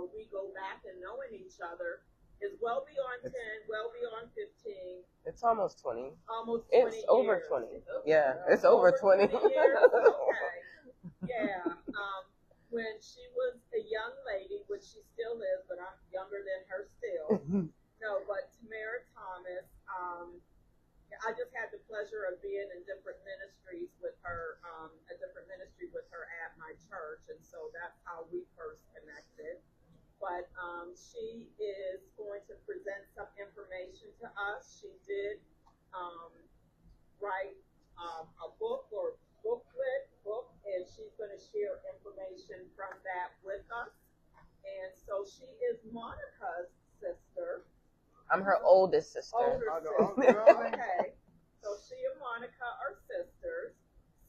or we go back and knowing each other is well beyond 10, well beyond 15. It's almost 20. Almost 20 It's years. over 20. Yeah, it's over 20. 20 years? Okay. Yeah. When she was a young lady, which she still is, but I'm younger than her still. No, but Tamara Thomas, I just had the pleasure of being in different ministries with her, a different ministry with her at my church, and so that's how we first connected. But she is going to present some information to us. She did write a book or book, and she's going to share information from that with us. And so she is Monica's sister. I'm her oldest sister. Okay. So she and Monica are sisters.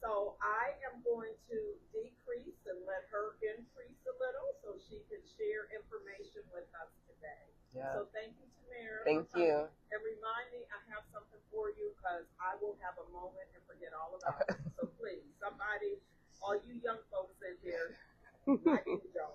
So I am going to decrease and let her increase a little so she can share information with us today. Yeah. So thank you, Tamara. Thank you. And remind me, I have something for you because I will have a moment and forget all about it. So please, somebody, all you young folks in here, might be join.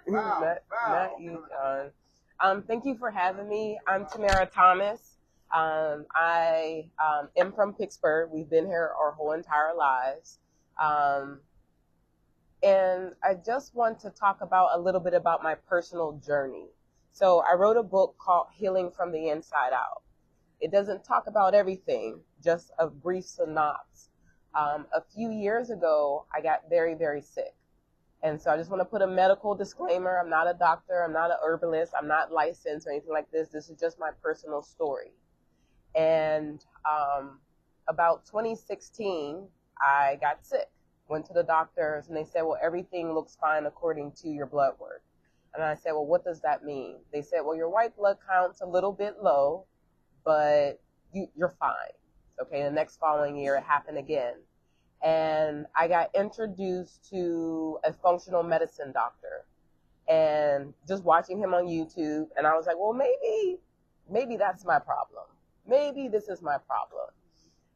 Not you, John. Thank you for having me. I'm Tamara Thomas. I am from Pittsburgh. We've been here our whole entire lives. And I just want to talk about a little bit about my personal journey. So I wrote a book called Healing from the Inside Out. It doesn't talk about everything, just a brief synopsis. A few years ago, I got very, very sick. And so I just want to put a medical disclaimer. I'm not a doctor. I'm not an herbalist. I'm not licensed or anything like this. This is just my personal story. And about 2016, I got sick. Went to the doctors, and they said, well, everything looks fine according to your blood work. And I said, well, what does that mean? They said, well, your white blood count's a little bit low, but you're fine. Okay, the next following year, it happened again. And I got introduced to a functional medicine doctor, and just watching him on YouTube, and I was like, well, maybe that's my problem. Maybe this is my problem.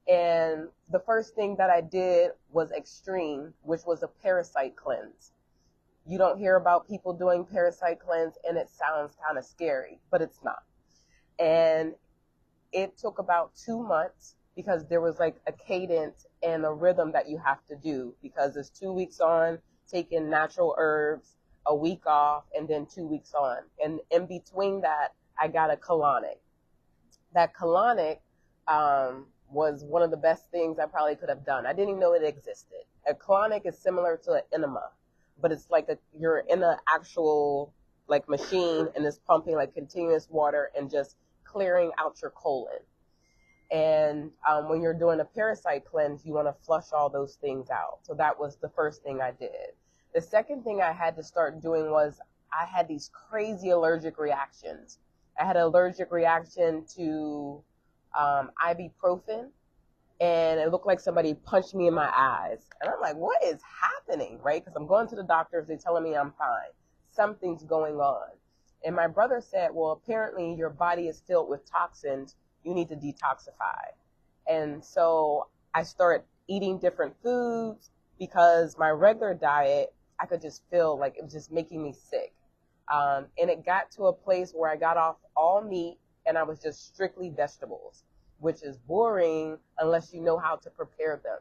And the first thing that I did was extreme, which was a parasite cleanse. You don't hear about people doing parasite cleanse, and it sounds kind of scary, but it's not. And it took about 2 months because there was like a cadence and a rhythm that you have to do, because it's 2 weeks on, taking natural herbs, a week off, and then 2 weeks on. And in between that, I got a colonic. That colonic was one of the best things I probably could have done. I didn't even know it existed. A colonic is similar to an enema, but it's like you're in an actual like machine, and it's pumping like continuous water and just clearing out your colon. And when you're doing a parasite cleanse, you want to flush all those things out. So that was the first thing I did. The second thing I had to start doing was I had these crazy allergic reactions. I had an allergic reaction to ibuprofen, and it looked like somebody punched me in my eyes. And I'm like, what is happening, right? Because I'm going to the doctors, they're telling me I'm fine. Something's going on. And my brother said, well, apparently your body is filled with toxins. You need to detoxify. And so I started eating different foods, because my regular diet, I could just feel like it was just making me sick. And it got to a place where I got off all meat, and I was just strictly vegetables, which is boring unless you know how to prepare them.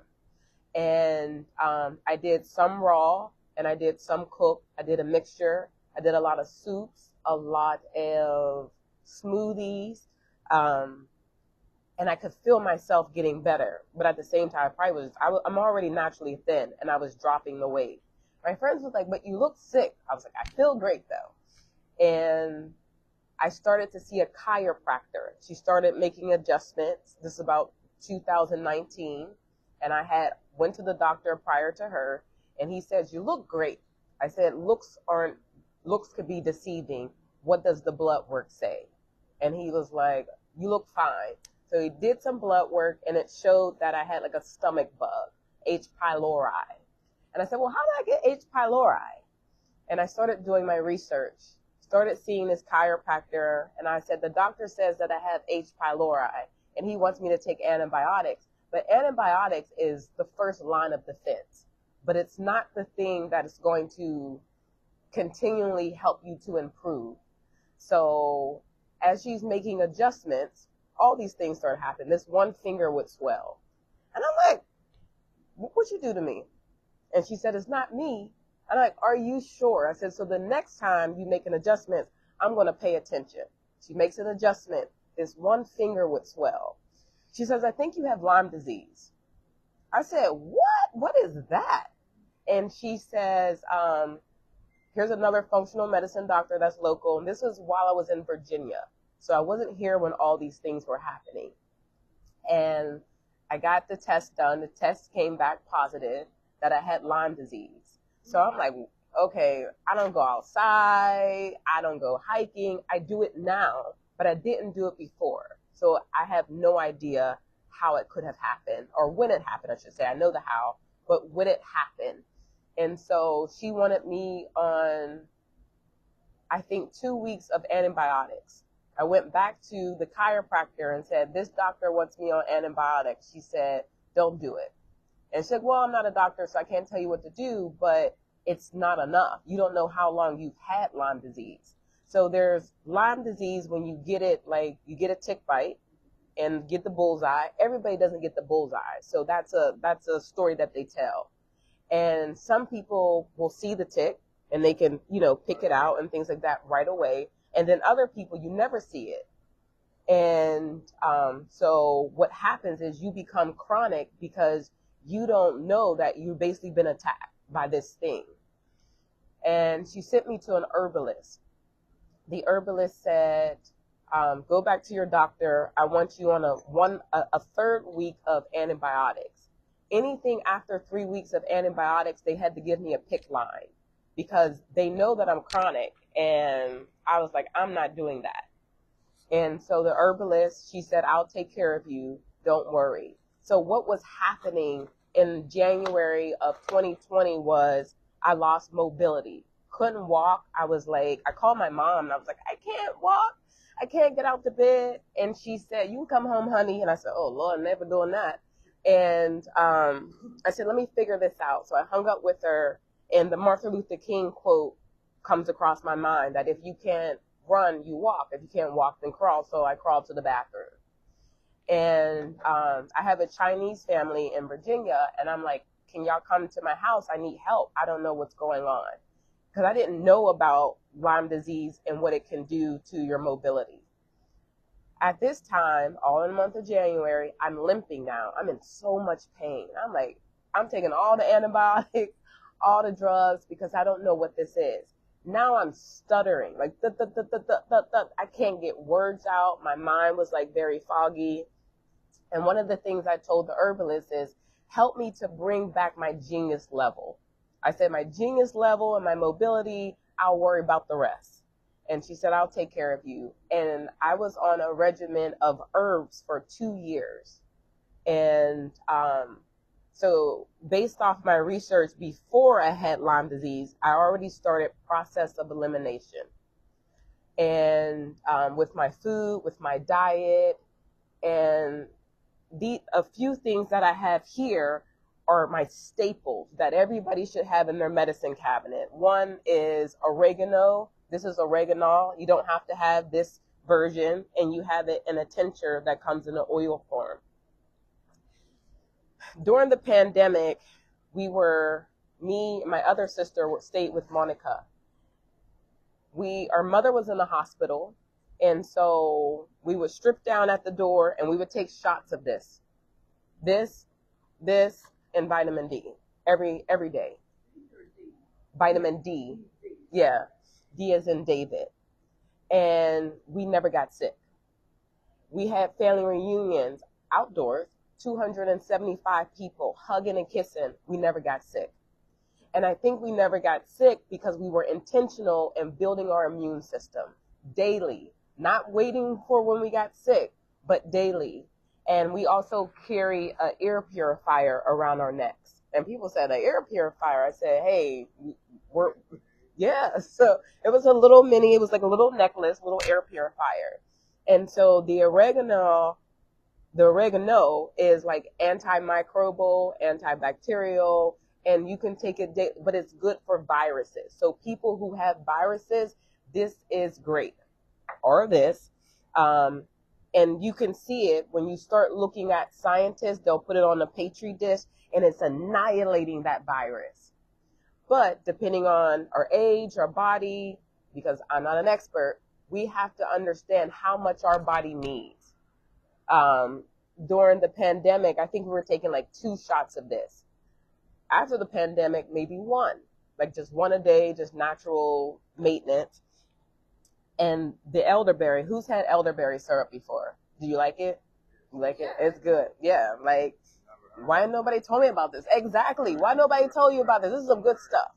And I did some raw, and I did some cooked. I did a mixture. I did a lot of soups, a lot of smoothies. And I could feel myself getting better. But at the same time, I'm already naturally thin, and I was dropping the weight. My friends was like, but you look sick. I was like, I feel great though. And I started to see a chiropractor. She started making adjustments. This is about 2019. And I went to the doctor prior to her, and he said, you look great. I said, looks could be deceiving. What does the blood work say? And he was like, you look fine. So he did some blood work, and it showed that I had like a stomach bug, H. pylori. And I said, well, how did I get H. pylori? And I started doing my research, started seeing this chiropractor, and I said, the doctor says that I have H. pylori, and he wants me to take antibiotics. But antibiotics is the first line of defense. but it's not the thing that is going to continually help you to improve. So as she's making adjustments, all these things start happening. This one finger would swell. And I'm like, what'd you do to me? And she said, it's not me. I'm like, are you sure? I said, so the next time you make an adjustment, I'm going to pay attention. She makes an adjustment. This one finger would swell. She says, I think you have Lyme disease. I said, what? What is that? And she says, here's another functional medicine doctor that's local. And this was while I was in Virginia. So I wasn't here when all these things were happening. And I got the test done. The test came back positive that I had Lyme disease. So I'm like, okay, I don't go outside. I don't go hiking. I do it now, but I didn't do it before. So I have no idea how it could have happened, or when it happened, I should say. I know the how, but when it happened. And so she wanted me on, I think, 2 weeks of antibiotics. I went back to the chiropractor and said, this doctor wants me on antibiotics. She said, don't do it. And she said, well, I'm not a doctor, so I can't tell you what to do, but it's not enough. You don't know how long you've had Lyme disease. So there's Lyme disease when you get it, like you get a tick bite and get the bullseye. Everybody doesn't get the bullseye. So that's a story that they tell. And some people will see the tick and they can, pick it out and things like that right away. And then other people, you never see it. And so what happens is you become chronic because you don't know that you've basically been attacked by this thing. And she sent me to an herbalist. The herbalist said, go back to your doctor. I want you on a third week of antibiotics. Anything after 3 weeks of antibiotics, they had to give me a PICC line because they know that I'm chronic. And I was like, I'm not doing that. And so the herbalist, she said, I'll take care of you. Don't worry. So what was happening in January of 2020 was I lost mobility. Couldn't walk. I was like, I called my mom and I was like, I can't walk. I can't get out the bed. And she said, you can come home, honey. And I said, oh, Lord, never doing that. And I said, let me figure this out. So I hung up with her, and the Martin Luther King quote comes across my mind that if you can't run, you walk. If you can't walk, then crawl. So I crawled to the bathroom. And I have a Chinese family in Virginia, and I'm like, can y'all come to my house? I need help. I don't know what's going on. Because I didn't know about Lyme disease and what it can do to your mobility. At this time, all in the month of January, I'm limping now. I'm in so much pain. I'm like, I'm taking all the antibiotics, all the drugs, because I don't know what this is. Now I'm stuttering, like, I can't get words out. My mind was like very foggy. And one of the things I told the herbalist is, help me to bring back my genius level. I said, my genius level and my mobility, I'll worry about the rest. And she said, I'll take care of you. And I was on a regimen of herbs for 2 years. And so based off my research before I had Lyme disease, I already started process of elimination. And with my food, with my diet, and a few things that I have here are my staples that everybody should have in their medicine cabinet. One is oregano. This is oregano. You don't have to have this version, and you have it in a tincture that comes in an oil form. During the pandemic, me and my other sister stayed with Monica. Our mother was in the hospital, and so we would strip down at the door, and we would take shots of this, and vitamin D every day. Vitamin D, yeah, D as in David. And we never got sick. We had family reunions outdoors, 275 people hugging and kissing. We never got sick. And I think we never got sick because we were intentional in building our immune system daily, not waiting for when we got sick, but daily. And we also carry an ear purifier around our necks. And people said, an ear purifier? I said, hey, so it was it was like a little necklace, little air purifier. And so the oregano is like antimicrobial, antibacterial, and you can take it, but it's good for viruses. So people who have viruses, this is great. Or this. Um, and you can see it when you start looking at scientists, they'll put it on a petri dish and it's annihilating that virus. But depending on our age, our body, because I'm not an expert, we have to understand how much our body needs. During the pandemic, I think we were taking like 2 shots of this. After the pandemic, maybe 1, like just 1 a day, just natural maintenance. And the elderberry, who's had elderberry syrup before? Do you like it? You like it? It's good. Yeah. Like, why nobody told me about this? Exactly. Why nobody told you about this? This is some good stuff.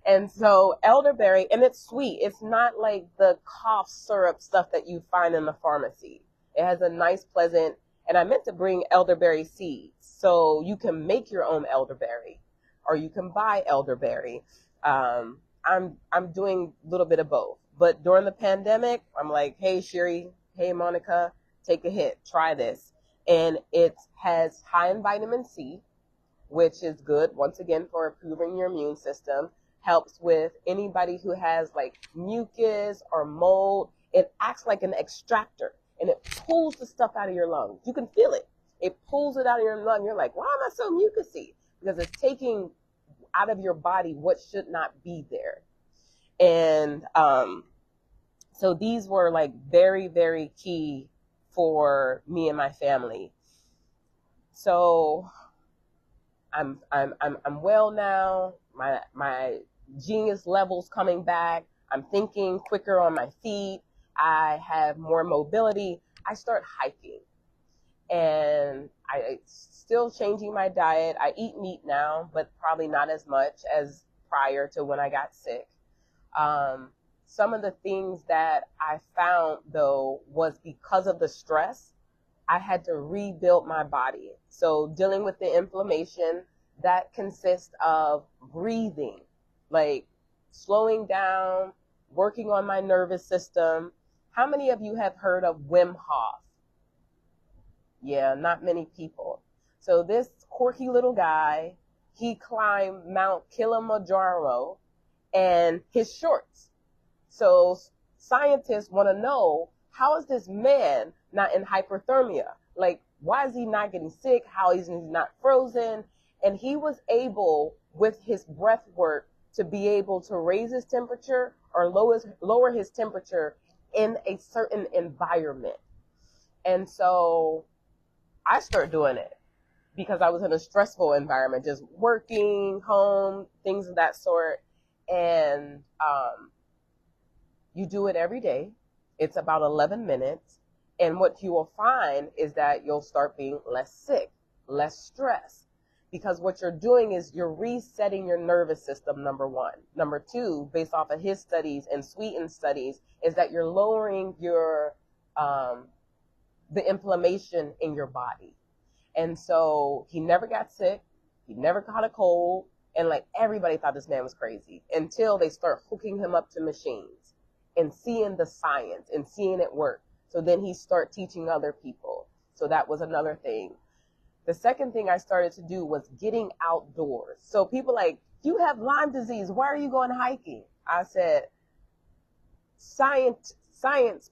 And so elderberry, and it's sweet. It's not like the cough syrup stuff that you find in the pharmacy. It has a nice, pleasant, and I meant to bring elderberry seeds. So you can make your own elderberry or you can buy elderberry. I'm doing a little bit of both. But during the pandemic, I'm like, hey, Sherry, hey, Monica, take a hit. Try this. And it has high in vitamin C, which is good, once again, for improving your immune system. Helps with anybody who has like mucus or mold. It acts like an extractor, and it pulls the stuff out of your lungs. You can feel it. It pulls it out of your lung. You're like, why am I so mucusy? Because it's taking out of your body what should not be there. And so these were like very, very key for me and my family. So I'm well now. My genius levels coming back. I'm thinking quicker on my feet. I have more mobility. I start hiking, and I still changing my diet. I eat meat now, but probably not as much as prior to when I got sick. Some of the things that I found, though, was because of the stress, I had to rebuild my body. So dealing with the inflammation, that consists of breathing, like slowing down, working on my nervous system. How many of you have heard of Wim Hof? Yeah, not many people. So this quirky little guy, he climbed Mount Kilimanjaro and his shorts. So scientists want to know, how is this man not in hyperthermia? Like, why is he not getting sick? How is he not frozen? And he was able, with his breath work, to be able to raise his temperature or lower his temperature in a certain environment. And so I started doing it because I was in a stressful environment, just working, home, things of that sort. And you do it every day. It's about 11 minutes. And what you will find is that you'll start being less sick, less stressed. Because what you're doing is you're resetting your nervous system, number 1. Number 2, based off of his studies and Sweeten's studies, is that you're lowering your the inflammation in your body. And so he never got sick. He never caught a cold. And like everybody thought this man was crazy until they start hooking him up to machines and seeing the science and seeing it work. So then he start teaching other people. So that was another thing. The second thing I started to do was getting outdoors. So people like, you have Lyme disease. Why are you going hiking? I said, science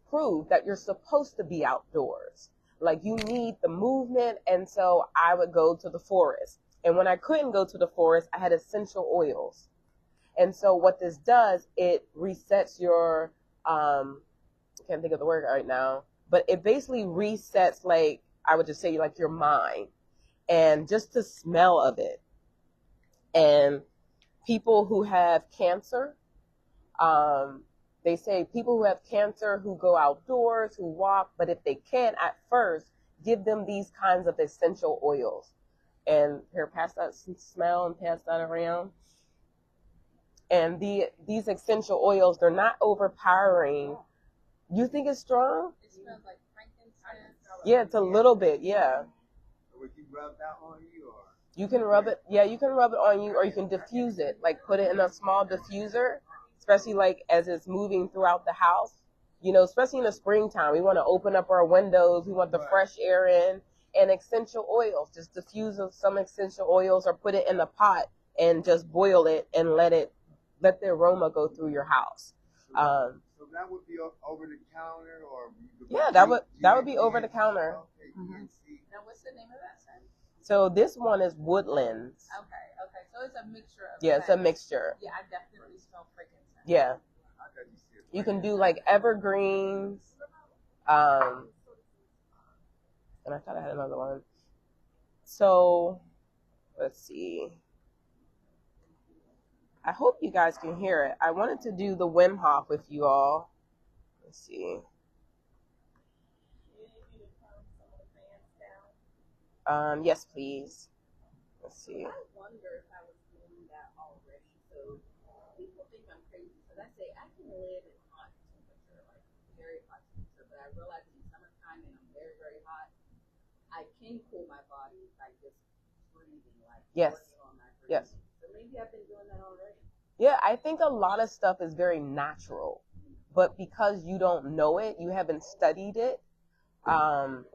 proved that you're supposed to be outdoors. Like, you need the movement. And so I would go to the forest. And when I couldn't go to the forest, I had essential oils. And so what this does, it resets your, can't think of the word right now, but it basically resets, like, I would just say, like, your mind. And just the smell of it. And people who have cancer, they say people who have cancer who go outdoors, who walk, but if they can't at first, give them these kinds of essential oils. And here, pass that smell and pass that around. And these essential oils, they're not overpowering. You think it's strong? It smells like frankincense. Yeah, it's a little bit, yeah. Would you rub that on you, or? You can rub it, yeah, you can rub it on you, or you can diffuse it, like put it in a small diffuser, especially like as it's moving throughout the house. You know, especially in the springtime, we want to open up our windows, we want the fresh air in, and essential oils. Just diffuse some essential oils or put it in a pot and just boil it and let the aroma go through your house. So that would be over the counter, or Yeah, that would be over the counter. Okay, Mhm. Now, what's the name of that scent? So this one is Woodlands. Okay. So it's a mixture of. Yeah, it's a scents. mixture. Yeah, I definitely smell frankincense. Yeah, I thought you said you can do like evergreens. And I thought I had another one. So let's see. I hope you guys can hear it. I wanted to do the Wim Hof with you all. Let's see. Yes, please. Let's see. I wonder if I was doing that already. So people think I'm crazy because I say I can live in hot temperature, like very hot temperature, but I realize in summertime and I'm very, very hot, I can cool my body by just breathing, like Yes. working on my breathing. Yes. So maybe I've been doing that already. Yeah, I think a lot of stuff is very natural, but because you don't know it, you haven't studied it,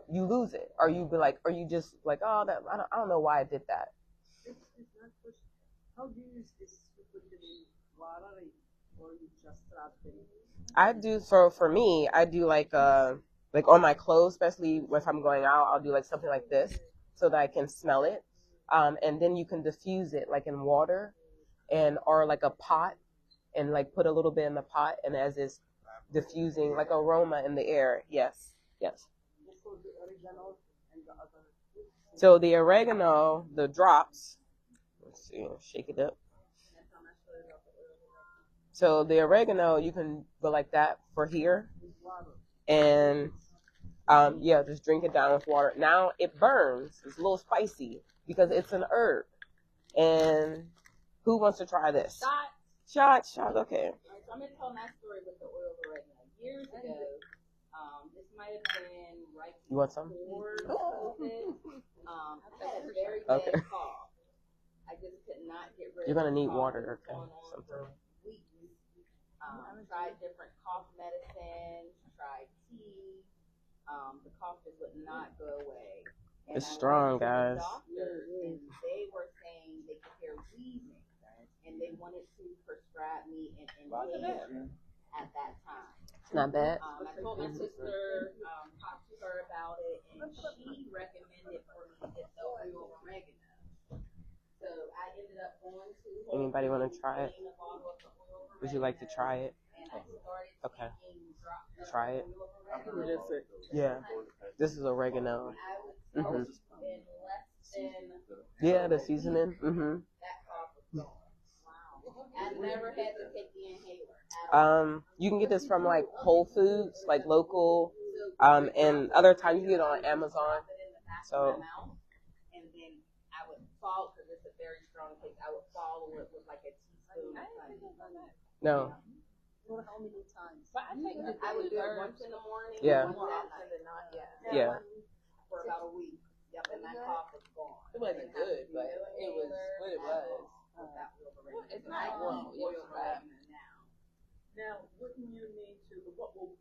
you lose it, or you be like, or you just like, oh, that I don't know why I did that. It's not push. How do you use this? You put it in water or you just trap it? I do for me, I do like on my clothes, especially if I'm going out, I'll do like something like this so that I can smell it, and then you can diffuse it like in water, and or like a pot, and like put a little bit in the pot, and as it's diffusing like aroma in the air. Yes. So the oregano, the drops. Let's see, shake it up. So the oregano, you can go like that for here, and yeah, just drink it down with water. Now it burns. It's a little spicy because it's an herb. And who wants to try this? Shot. Okay. So I'm gonna tell my story with the oil of oregano. Years ago, this might have been right You want some? before COVID. I had a very bad cough. I just could not get rid of. You're gonna need the cough. water, It was okay? going on Something. for weeks. Tried different cough medicines, tried tea. The cough just would not go away. And It's I strong, went to the guys. doctors, and they were saying they could hear wheezing, and they wanted to prescribe me an inhaler at that time. It's not bad. I told my sister, talked to her about it, and she recommended for me to get the oil of oregano. So I ended up going to. Anybody want to try it? Would you like to try it? And I started Okay. taking drops. Try it. What is it? Yeah. This is oregano. I would Mhm. in less than Yeah, the seasoning. Mhm. that cough was gone. Wow. I never had to take the inhaler at all. You can get this from like Whole Foods, like local, and other times you can get it on Amazon. So. And then I would follow, because it's a very strong taste, I would follow it with like a teaspoon of honey. No. For how many times? But I would do it once in the morning, Yeah. once at night. Yeah. For about a week. Yep, and my cough was gone. It wasn't good, but it was what it was. It's not oil oregano now. Now, wouldn't you need to?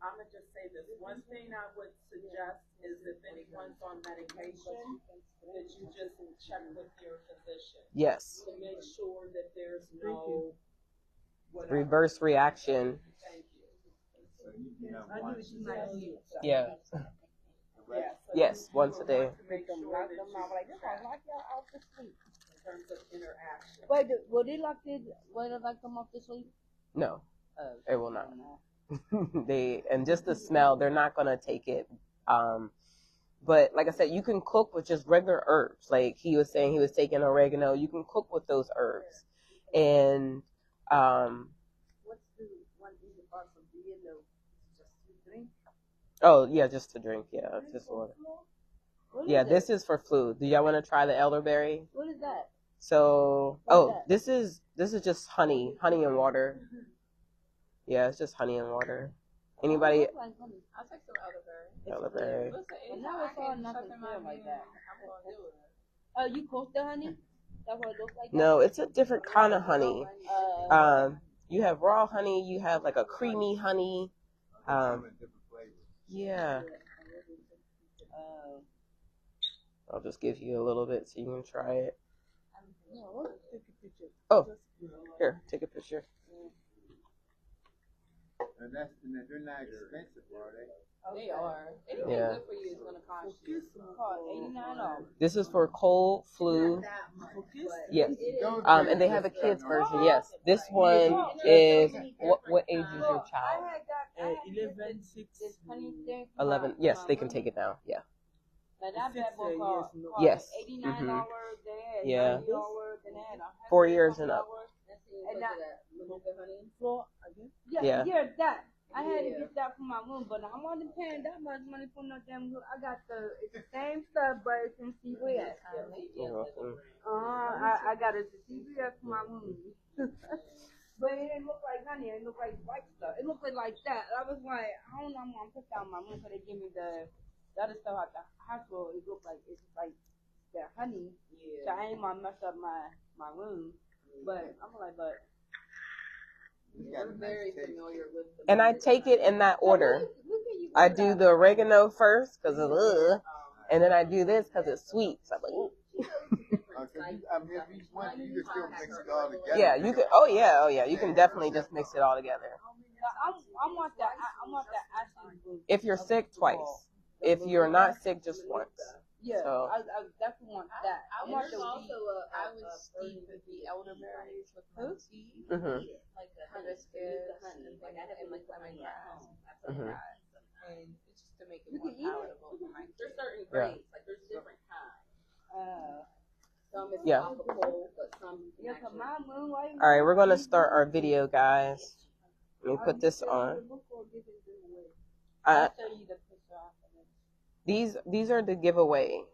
I'm gonna just say this. One thing I would suggest is if anyone's on medication, that you just check with your physician Yes. to make sure that there's no whatever. Reverse reaction. Thank you. So you can have one. Yeah. Yeah, so Yes, you once a day. want to make sure that you check in terms of interaction. Wait, will they lock them off to sleep? No, it will not. And just the smell, they're not gonna take it. But like I said, you can cook with just regular herbs. Like he was saying, he was taking oregano. You can cook with those herbs, and What's the one thing apart from beer though? Just to drink? oh yeah, just to drink. Yeah, just water. Yeah, this is for flu. Do y'all want to try the elderberry? What is that? So, this is just honey and water. Yeah, it's just honey and water. Anybody? Like honey. I'll take some elderberry. Elderberry. But now it's all nothing clear like that. Oh, you cook the honey? That's what it looks like? No, it's a different kind of honey. You have raw honey. You have like a creamy honey. Yeah. I'll just give you a little bit so you can try it. Oh, here, take a picture. And they're not expensive, are they? They are. Anything Yeah. good for you is gonna cost you. $89. This is for cold, flu. Yes. And they have a kids version. Yes. This one is what age is your child? 11, 6. 11. Yes, they can take it now. Yeah. Now that bad boy cost Yes. $89. Yeah. $90, and then 4 years and up. And that, Yeah. that. I had to get that for my room, but I wasn't paying that much money for no damn room. I got it's the same stuff, but it's in CVS. You're welcome. I got it to CVS for my room. But it didn't look like honey, it looked like white stuff. It looked like that. I was like, I don't know, I'm gonna put down my room, so they give me the other stuff at the hospital. It looked like it's like the honey. So I ain't gonna mess up my room. But I'm like, We're very familiar with the And I take it in that order. I do the oregano first because it's and then I do this because it's sweet. So I'm like, ooh. If you want, you can still mix it all together. Yeah, you can. Oh yeah. You can definitely just mix it all together. I want that acid. If you're sick, twice. If you're not sick, just once. Yeah, So. I definitely want that. I want the I would steep the elderberries with my tea, like the hibiscus, like I have like lemongrass, and it's just to make it more palatable for my kids. There's certain grades, like there's different kinds. Some is Yeah. tropical, but some. Yeah, cause my moon. All right, we're gonna start our video, guys. Let me put this on. I'll show you the picture after this. These are the giveaway.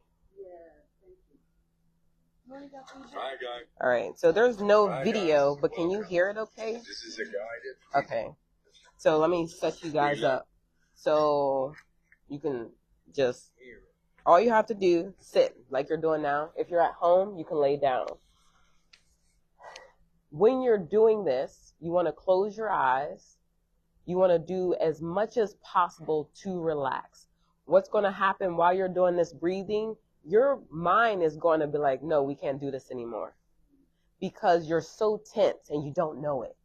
Hi guys. All right, so there's no video, but can you hear it okay? This is a guided. Okay. So let me set you guys up. So you can just, all you have to do, sit like you're doing now. If you're at home, you can lay down. When you're doing this, you want to close your eyes. You want to do as much as possible to relax. What's going to happen while you're doing this breathing? Your mind is going to be like, no, we can't do this anymore. Because you're so tense and you don't know it.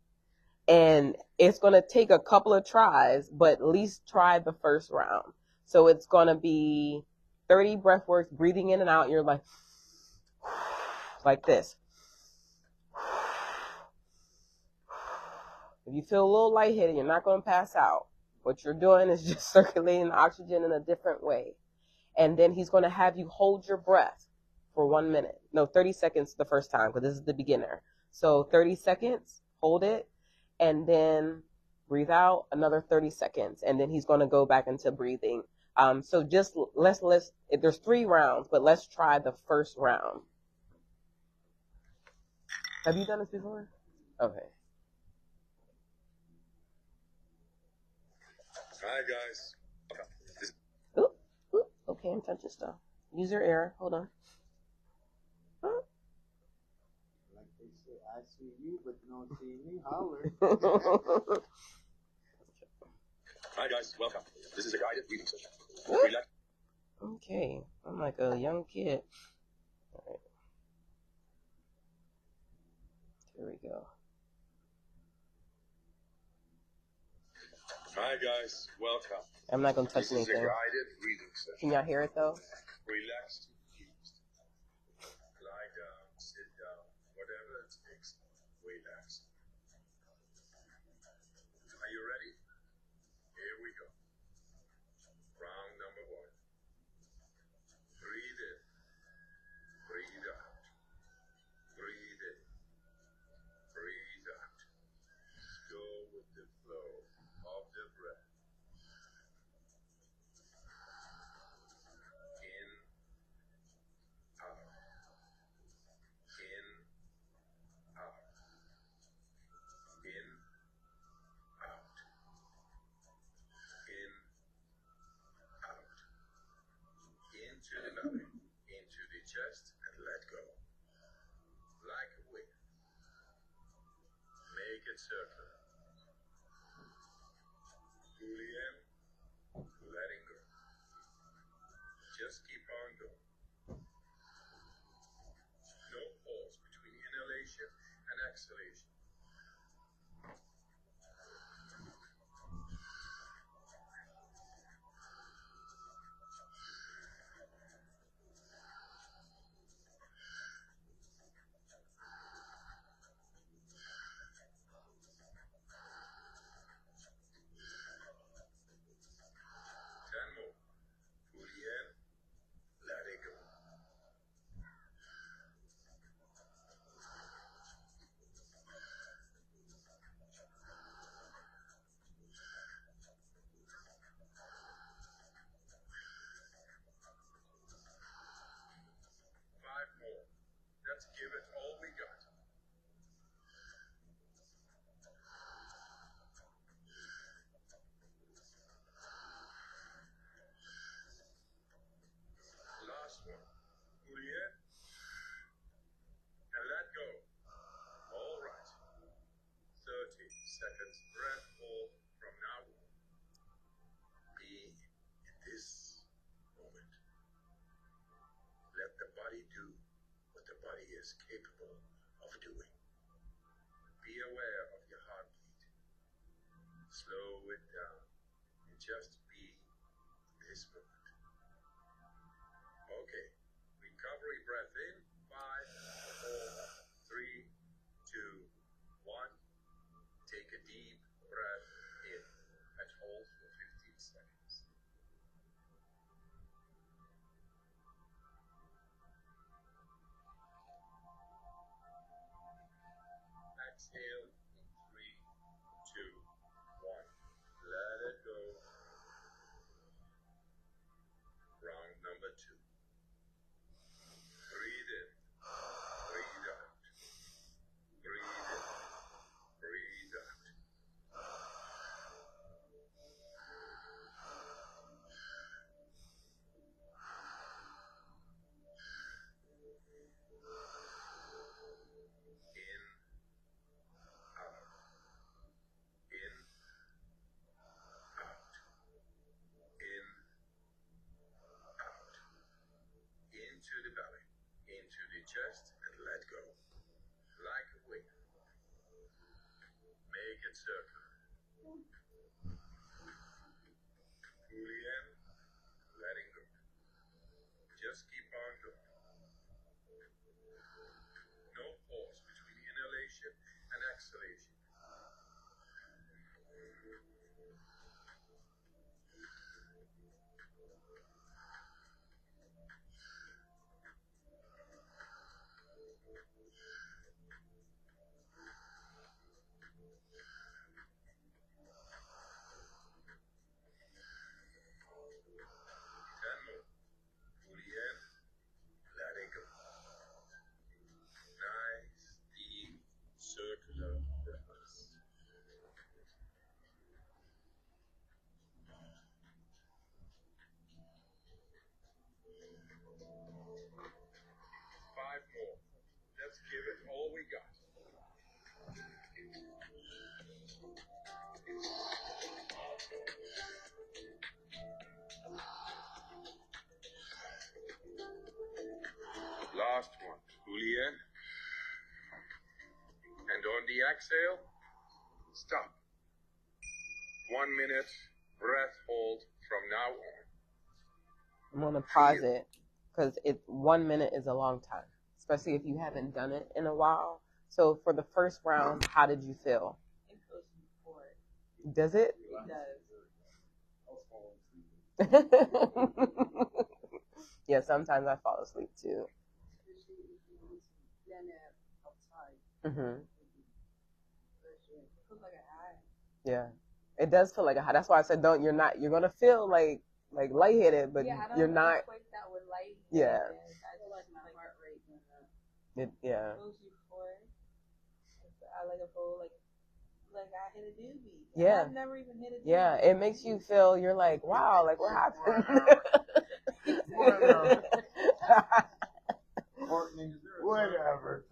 And it's going to take a couple of tries, but at least try the first round. So it's going to be 30 breath works, breathing in and out. You're like this. If you feel a little lightheaded, you're not going to pass out. What you're doing is just circulating oxygen in a different way. And then he's going to have you hold your breath for 1 minute. No, 30 seconds the first time, because this is the beginner. So 30 seconds, hold it, and then breathe out another 30 seconds. And then he's going to go back into breathing. So just let's there's 3 rounds, but let's try the first round. Have you done this before? Okay. Hi guys. Ooh, okay, I'm touching stuff. Use your air. Hold on. Like they say, I see you, but you don't see me. Holler. Hi guys, welcome. This is a guided reading session. Relax. Okay, I'm like a young kid. All right. Here we go. Hi guys, welcome. I'm not going to touch This is a anything. guided reading session. Can y'all hear it though? Relax, confused. Lie down, sit down, whatever it takes. Relax. Are you ready? Here we go. Round number 1. Breathe in. Breathe out. Breathe in. Breathe out. Go with the flow of the breath. In, out. In, out. In, out. In, out. Into the belly, into the chest, and let go. Like a wing. Make it circular. Fully in, letting go. Just keep on going. No pause between exhalation. Ten more. Fully in, let it go. Five more. Let's give it all we got. Last one. Fully in, and let go. All right. 30 seconds breath hold from now on. Be in this moment. Let the body do what the body is capable of doing. Be aware of your heartbeat. Slow it down and just be this moment. Okay. Recovery breath in. 5, 4, 3, 2, 1. Take a deep breath in and hold for 15 seconds. Exhale in 3, 2, 1. Let it go. Round number 2. Breathe in. Breathe out. Breathe in. Breathe out. In, out. In, out. In, out. Into the belly. Into the chest and let go. Like a wave. Make it circular. Fully in, letting go. Just keep on going. No pause between inhalation and exhalation. Ten more. Fully in, letting go. Nice, deep, circular breaths. 5 more. Let's give it all we got. Last one. Fully in. And on the exhale, stop. 1 minute breath hold from now on. I'm going to pause it because 1 minute is a long time, especially if you haven't done it in a while. So for the first round, how did you feel? It goes before it. Does it? It does. Yeah, sometimes I fall asleep too. Especially if you was done it outside. Hmm. It feels like a high. Yeah, it does feel like a high. That's why I said you're gonna feel like lightheaded, but Yeah, I don't you're not. equate that with light. Yeah. I feel like my heart rate went up. Yeah. It goes before. I like a full like I hit a doobie. Yeah. I've never even hit a doobie. Yeah, it makes you feel, you're like, wow, like what happened? Whatever.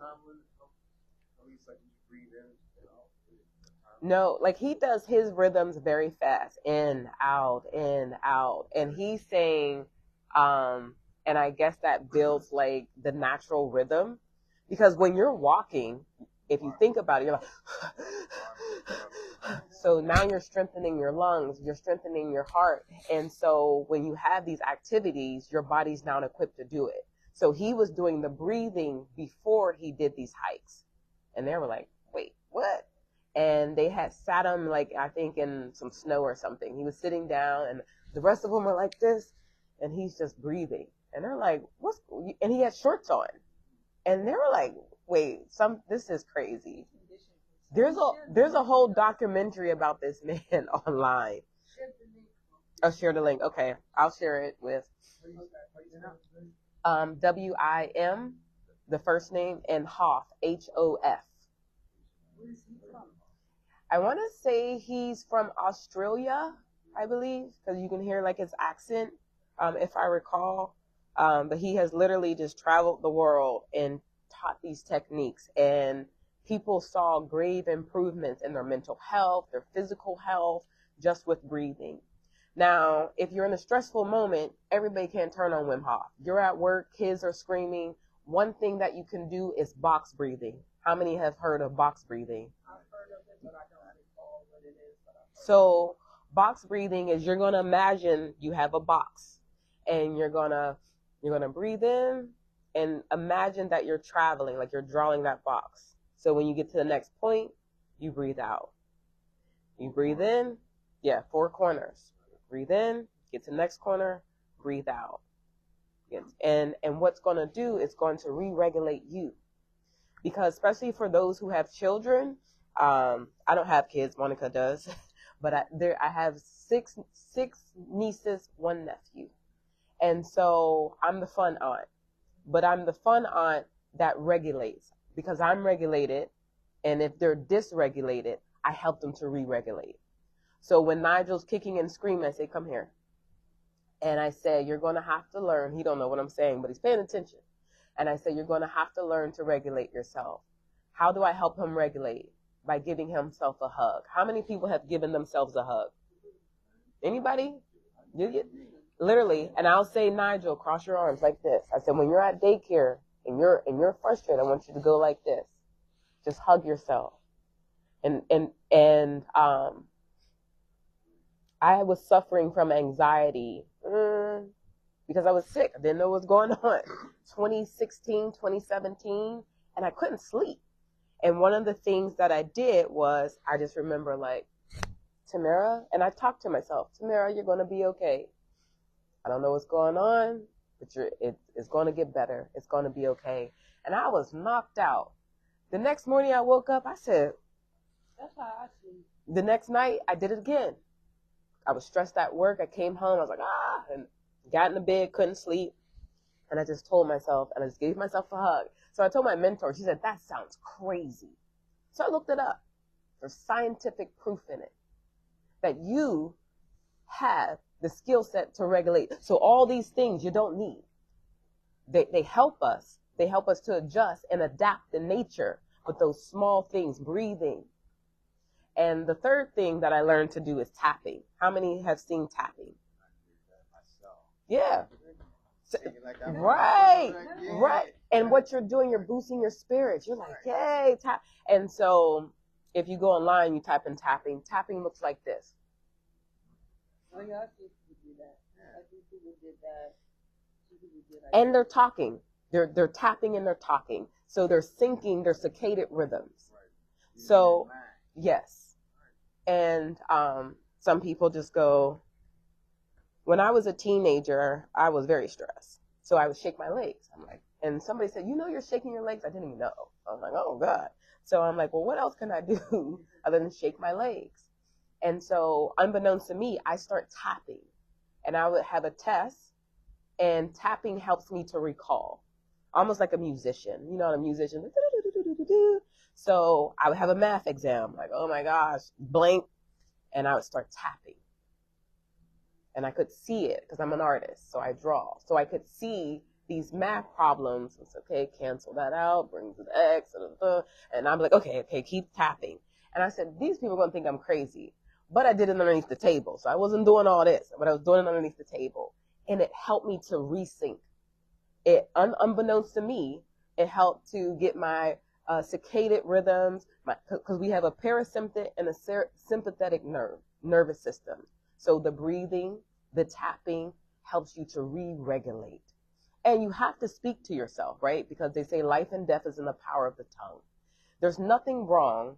No, like he does his rhythms very fast, in, out, and he's saying, and I guess that builds like the natural rhythm, because when you're walking, if you think about it, you're like, so now you're strengthening your lungs, you're strengthening your heart. And so when you have these activities, your body's now equipped to do it. So he was doing the breathing before he did these hikes. And they were like, wait, what? And they had sat him, like, I think in some snow or something. He was sitting down and the rest of them were like this. And he's just breathing. And they're like, what's, and he had shorts on. And they were like, wait, this is crazy. There's a whole documentary about this man online. I'll share the link. Okay, I'll share it with WIM, the first name, and Hoff, HOF. I want to say he's from Australia, I believe, because you can hear like his accent, if I recall. But he has literally just traveled the world and taught these techniques, and people saw grave improvements in their mental health, their physical health, just with breathing. Now, if you're in a stressful moment, everybody can't turn on Wim Hof. You're at work, kids are screaming. One thing that you can do is box breathing. How many have heard of box breathing? I've heard of it, but I don't recall what it is. So box breathing is you're going to imagine you have a box, and you're going to breathe in and imagine that you're traveling, like you're drawing that box. So when you get to the next point, you breathe out. You breathe in, 4 corners. Breathe in, get to the next corner, breathe out. And what's going to do is going to re-regulate you. Because especially for those who have children, I don't have kids, Monica does, but I have six nieces, 1 nephew. And so I'm the fun aunt. But I'm the fun aunt that regulates. Because I'm regulated, and if they're dysregulated, I help them to re-regulate. So when Nigel's kicking and screaming, I say, come here. And I say, you're going to have to learn. He don't know what I'm saying, but he's paying attention. And I say, you're going to have to learn to regulate yourself. How do I help him regulate? By giving himself a hug. How many people have given themselves a hug? Anybody? Literally. And I'll say, Nigel, cross your arms like this. I said, when you're at daycare, and you're frustrated, I want you to go like this. Just hug yourself. And I was suffering from anxiety because I was sick. I didn't know what was going on. 2016, 2017, and I couldn't sleep. And one of the things that I did was I just remember like, Tamara, and I talked to myself, Tamara, you're going to be okay. I don't know what's going on, but it's going to get better. It's going to be okay. And I was knocked out. The next morning I woke up, I said, That's how I see. The next night I did it again. I was stressed at work. I came home. I was like, and got in the bed, couldn't sleep. And I just told myself, and I just gave myself a hug. So I told my mentor, she said, that sounds crazy. So I looked it up. There's scientific proof in it that you have the skill set to regulate. So all these things you don't need. They help us. They help us to adjust and adapt in nature with those small things, breathing. And the third thing that I learned to do is tapping. How many have seen tapping? Yeah. So, right. And what you're doing, you're boosting your spirits. You're like, yay, tap. And so if you go online, you type in tapping. Tapping looks like this. Oh, yeah, I see people do that. I think people did that. And they're talking. They're tapping and they're talking. So they're syncing their circadian rhythms. So, yes. And some people just go, when I was a teenager, I was very stressed. So I would shake my legs. I'm like, and somebody said, you know you're shaking your legs? I didn't even know. I was like, oh, God. So I'm like, well, what else can I do other than shake my legs? And so unbeknownst to me, I start tapping. And I would have a test, and tapping helps me to recall. Almost like a musician. You know what a musician? So I would have a math exam. Like, oh, my gosh, blank. And I would start tapping. And I could see it because I'm an artist, so I draw. So I could see these math problems. It's okay, cancel that out, bring to the X, and I'm like, okay, keep tapping. And I said, these people are going to think I'm crazy. But I did it underneath the table. So I wasn't doing all this, but I was doing it underneath the table. And it helped me to resync. It, unbeknownst to me, it helped to get my circadian rhythms, because we have a parasympathetic and a sympathetic nervous system. So the breathing, the tapping helps you to re-regulate. And you have to speak to yourself, right? Because they say life and death is in the power of the tongue. There's nothing wrong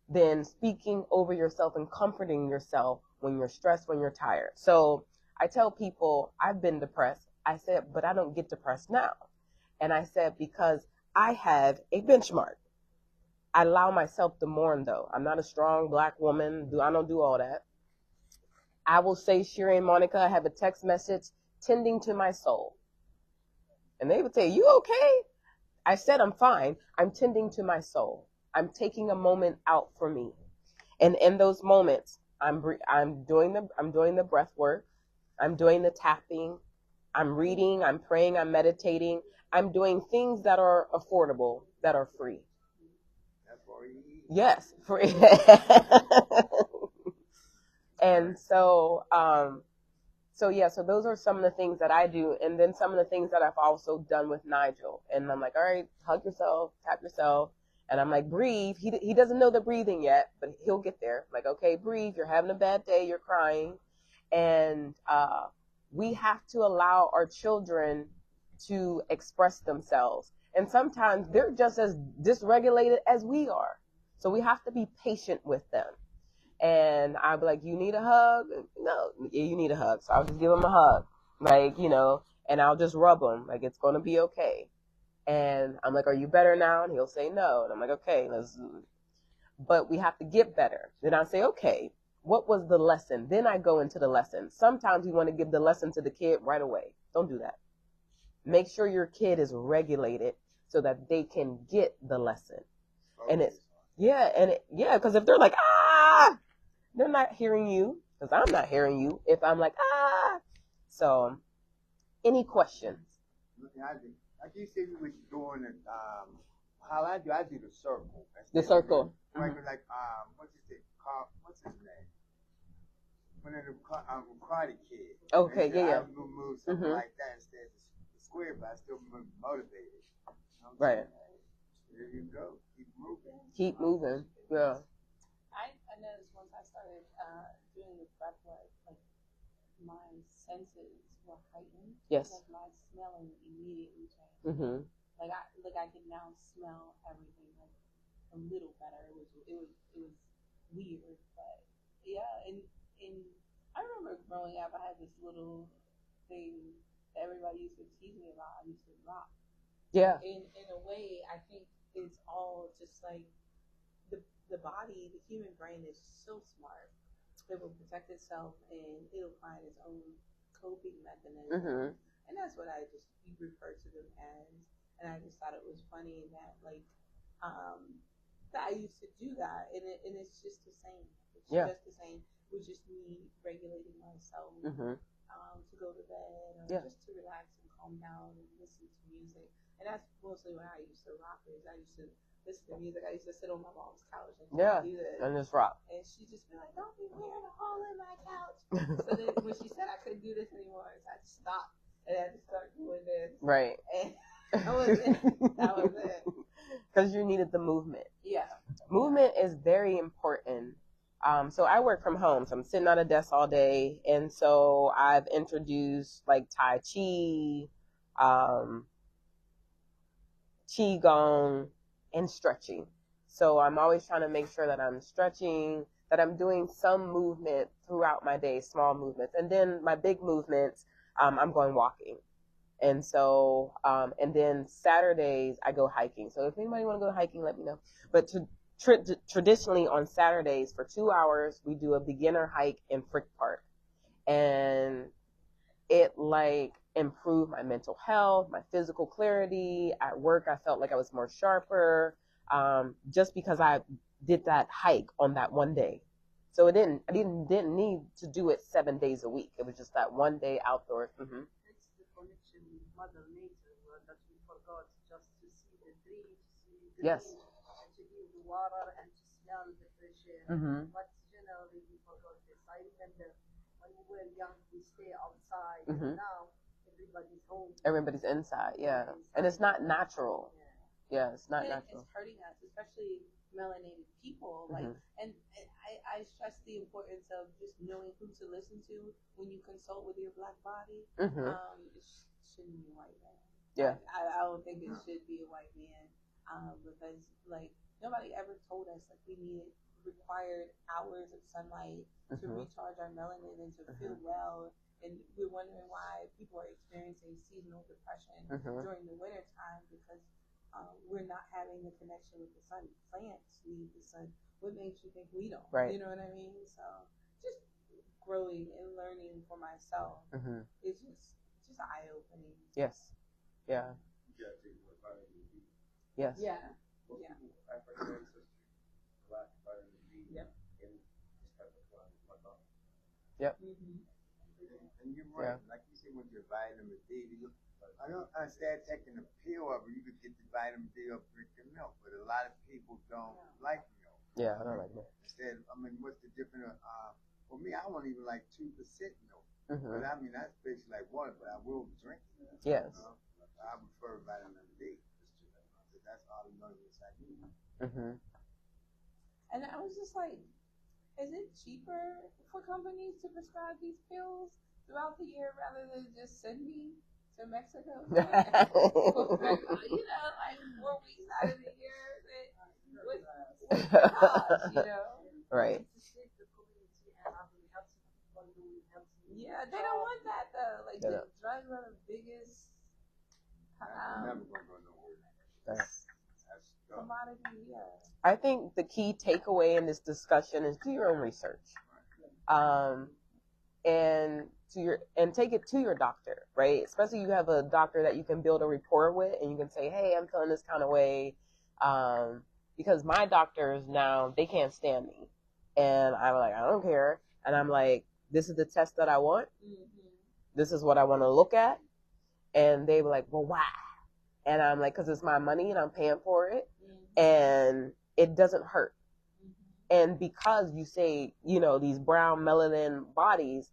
than speaking over yourself and comforting yourself when you're stressed, when you're tired. So I tell people I've been depressed. I said, but I don't get depressed now. And I said, because I have a benchmark. I allow myself to mourn, though. I'm not a strong black woman. I don't do all that. I will say, Sherry and Monica, I have a text message tending to my soul. And they would say, you okay? I said, I'm fine. I'm tending to my soul. I'm taking a moment out for me. And in those moments, I'm doing the breath work. I'm doing the tapping. I'm reading. I'm praying. I'm meditating. I'm doing things that are affordable, that are free. Yes, free. And so those are some of the things that I do. And then some of the things that I've also done with Nigel. And I'm like, all right, hug yourself, tap yourself. And I'm like, breathe. He doesn't know the breathing yet, but he'll get there. Like, okay, breathe. You're having a bad day. You're crying. And we have to allow our children to express themselves. And sometimes they're just as dysregulated as we are. So we have to be patient with them. And I'll be like, you need a hug? No, yeah, you need a hug. So I'll just give them a hug. Like, and I'll just rub them. Like, it's going to be okay. And I'm like, are you better now? And he'll say no. And I'm like, okay, but we have to get better. Then I'll say, okay, what was the lesson? Then I go into the lesson. Sometimes we want to give the lesson to the kid right away. Don't do that. Make sure your kid is regulated so that they can get the lesson. And because if they're like, they're not hearing you, because I'm not hearing you if I'm like, So, any questions? Like you said, we were doing it, how I do the circle. The circle. Like, what's his name? One of the Karate Kid. Okay, I move something like that instead of the square, but I still motivated. Right. There you go. Keep moving. Keep moving. Yeah. I noticed once I started doing the breath work, like my senses were heightened. Yes. Like my smelling immediately changed. Mm-hmm. Like I could now smell everything like a little better. It was weird, but yeah. And I remember growing up, I had this little thing that everybody used to tease me about. I used to rock. Yeah. In a way, I think it's all just like the body, the human brain is so smart. It will protect itself and it'll find its own coping mechanism. Mm-hmm. And that's what I just refer to them as. And I just thought it was funny that that I used to do that, and it's just the same. It's just the same. We just need regulating myself to go to bed or just to relax and calm down and listen to music. And that's mostly when I used to rock. I used to listen to music. I used to sit on my mom's couch and do this. And just rock. And she'd just be like, "Don't be wearing a hole in my couch." So then when she said I couldn't do this anymore, so I just stopped and I had to start doing this. Right. And that was it. That was it. Because you needed the movement. Yeah. Movement is very important. So I work from home, so I'm sitting at a desk all day, and so I've introduced like Tai Chi, Qigong, and stretching. So I'm always trying to make sure that I'm stretching, that I'm doing some movement throughout my day, small movements. And then my big movements, I'm going walking. And so, and then Saturdays, I go hiking. So if anybody want to go hiking, let me know. But traditionally on Saturdays, for 2 hours, we do a beginner hike in Frick Park. And it like improved my mental health, my physical clarity. At work, I felt like I was more sharper, just because I did that hike on that one day. So I didn't need to do it 7 days a week. It was just that one day outdoors. Mm-hmm. It's the connection with Mother Nature that we forgot, just to see the tree, to see the Yes. wind, and to hear the water, and to smell the fresh air. Mm-hmm. But generally we forgot this. I remember when we were young, we stay outside. Mm-hmm. And now everybody's home. Everybody's inside, yeah. And it's not natural. Yeah. Yeah, it's not and natural. it's hurting us, especially melanated people. Like, and I stress the importance of just knowing who to listen to when you consult with your black body. It shouldn't be a white man. Yeah. I don't think it should be a white man, because like nobody ever told us like we required hours of sunlight to recharge our melanin and to feel well. And we're wondering why people are experiencing seasonal depression during the winter time because we're not having the connection with the sun. Plants need the sun. What makes you think we don't? Right. You know what I mean? So just growing and learning for myself is just eye opening. Yes. Yeah. You gotta take more vitamin D. Yes. Yeah. Most Yeah. people, I find ancestors, a lot of vitamin D Yep. in this type of climate. My mom. Yep. And you're right. Yeah. Like you said with your vitamin D, I don't understand taking a pill of it. You could get the vitamin D off drinking milk, but a lot of people don't like milk. Yeah, I don't like milk. Instead, I mean, what's the difference? For me, I won't even like 2% milk. But I mean, that's basically like water, but I will drink it. Yes. I prefer vitamin D. That's all the nutrients I need. And I was just like, is it cheaper for companies to prescribe these pills throughout the year rather than just send me to Mexico? You know, like 4 weeks out of the year. What's the cost, you know? Right. Yeah, they don't want that though. Like the drugs are the biggest Never gonna go nowhere. That's commodity. Yeah. I think the key takeaway in this discussion is do your own research, and take it to your doctor, right? Especially you have a doctor that you can build a rapport with, and you can say, "Hey, I'm feeling this kind of way," because my doctors now they can't stand me, and I'm like, I don't care, and I'm like, this is the test that I want, this is what I want to look at, and they were like, well, why? And I'm like, because it's my money and I'm paying for it, and it doesn't hurt. And because you say, these brown melanin bodies,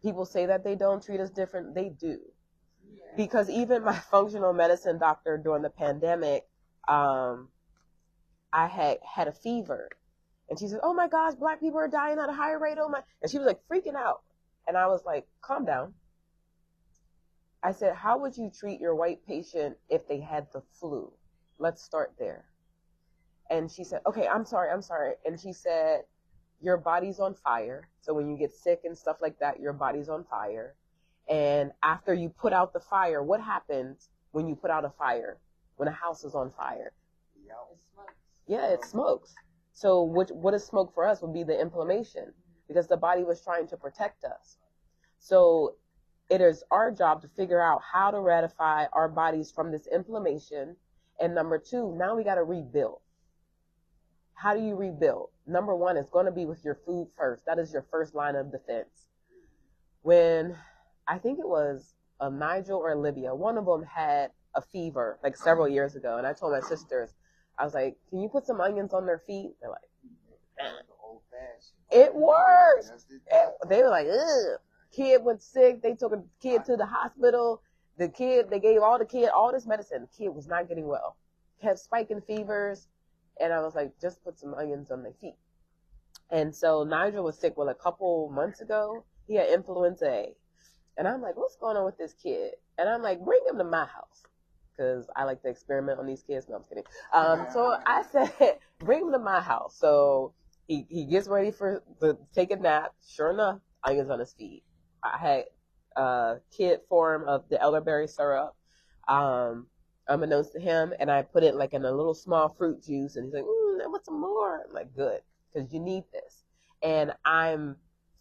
people say that they don't treat us different. They do. Because even my functional medicine doctor during the pandemic, I had a fever. And she said, oh my gosh, black people are dying at a higher rate. Oh my. And she was like freaking out. And I was like, calm down. I said, how would you treat your white patient if they had the flu? Let's start there. And she said, okay, I'm sorry. And she said, your body's on fire. So when you get sick and stuff like that, your body's on fire. And after you put out the fire, what happens when you put out a fire? When a house is on fire? It smokes. Yeah, it smokes. So what is smoke for us would be the inflammation, because the body was trying to protect us. So it is our job to figure out how to ratify our bodies from this inflammation. And number two, now we got to rebuild. How do you rebuild? Number one is going to be with your food first. That is your first line of defense. When I think it was Nigel or Libya, one of them had a fever like several years ago. And I told my sisters, I was like, can you put some onions on their feet? They're like, it works. They were like, ugh. Kid went sick. They took a kid to the hospital. They gave all this medicine. The kid was not getting well. Kept spiking fevers. And I was like, just put some onions on their feet. And so Nigel was sick, a couple months ago. He had influenza A. And I'm like, what's going on with this kid? And I'm like, bring him to my house. Because I like to experiment on these kids. No, I'm kidding. So I said, bring him to my house. So he gets ready to take a nap. Sure enough, onions on his feet. I had a kid form of the elderberry syrup, unbeknownst to him, and I put it like in a little small fruit juice, and he's like, I want some more. I'm like, good, because you need this. And I'm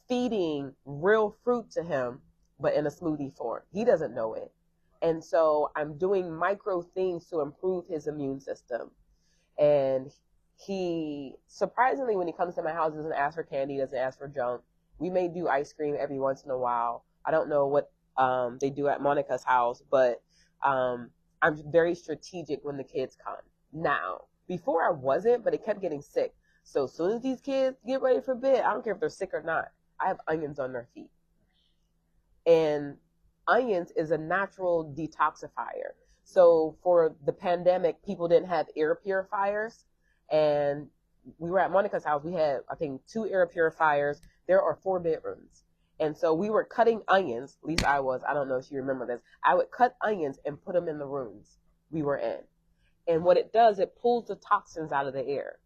feeding real fruit to him, but in a smoothie form. He doesn't know it. And so I'm doing micro things to improve his immune system. And he, surprisingly, when he comes to my house, doesn't ask for candy, doesn't ask for junk. We may do ice cream every once in a while. I don't know what they do at Monica's house, but I'm very strategic when the kids come. Now, before I wasn't, but it kept getting sick. So as soon as these kids get ready for bed, I don't care if they're sick or not, I have onions on their feet. And onions is a natural detoxifier. So for the pandemic, people didn't have air purifiers, and we were at Monica's house. We had, I think, 2 air purifiers. There are 4 bedrooms. And so we were cutting onions, at least I was. I don't know if you remember this. I would cut onions and put them in the rooms we were in. And what it does, it pulls the toxins out of the air.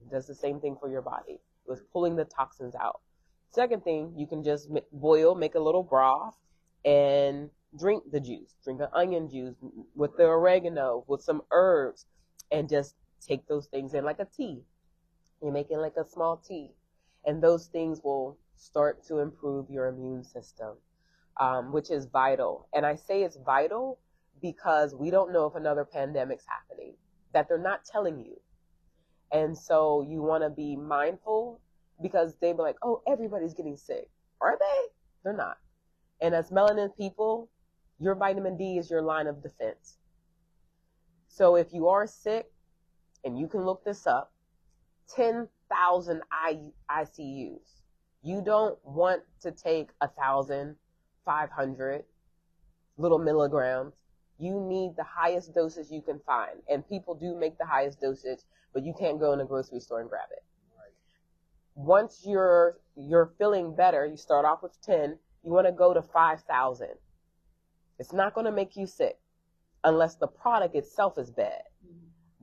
It does the same thing for your body. It was pulling the toxins out. Second thing, you can just boil, make a little broth, and drink the juice. Drink an onion juice with the oregano, with some herbs, and just take those things in like a tea. You're making like a small tea. And those things will start to improve your immune system, which is vital. And I say it's vital because we don't know if another pandemic's happening, that they're not telling you. And so you want to be mindful because they be like, oh, everybody's getting sick. Are they? They're not. And as melanin people, your vitamin D is your line of defense. So if you are sick, and you can look this up, 10,000 ICUs. You don't want to take 1,500 little milligrams. You need the highest dosage you can find. And people do make the highest dosage, but you can't go in the grocery store and grab it. Right. Once you're feeling better, you start off with 10, you want to go to 5,000. It's not going to make you sick unless the product itself is bad.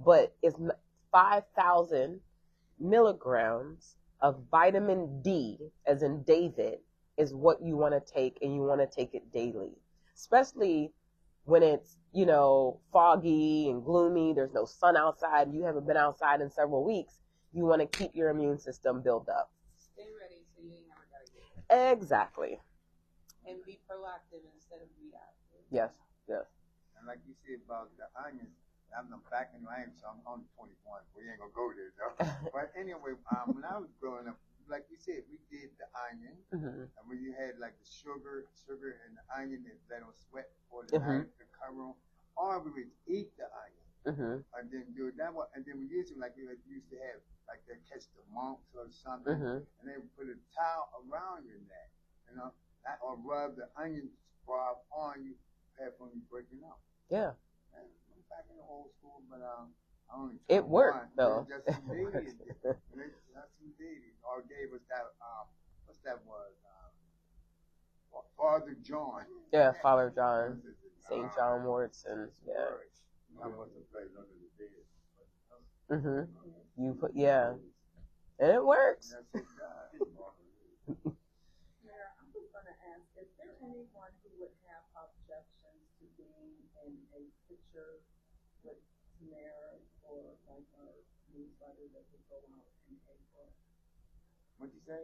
But it's 5,000 milligrams of vitamin D, as in David, is what you want to take, and you want to take it daily. Especially when it's, foggy and gloomy, there's no sun outside, you haven't been outside in several weeks, you want to keep your immune system built up. Stay ready so you ain't never gotta get it. Exactly. And be proactive instead of reactive. Yes, yes. And like you said about the onions, I'm back in Miami, so I'm only 21. We ain't gonna go there though. But anyway, when I was growing up, like you said, we did the onion, and when you had like the sugar and the onion, and let them sweat for the night to cover them, or we would eat the onion, and then do that one, and then we used to like we used to have like they catch the monks or something, and they would put a towel around your neck, or rub the onion sprawl on you, have when you breaking up. Yeah. Back in the old school, but I only it worked though. Just some ladies, or gave us that what's that was Father John. Yeah, Father John, Saint John Morton. Yeah. I must have played under the bed. You put and it works. Yeah, I was going to ask, is there anyone who would have objections to being in a picture with Tamara or like our newsletter that would go on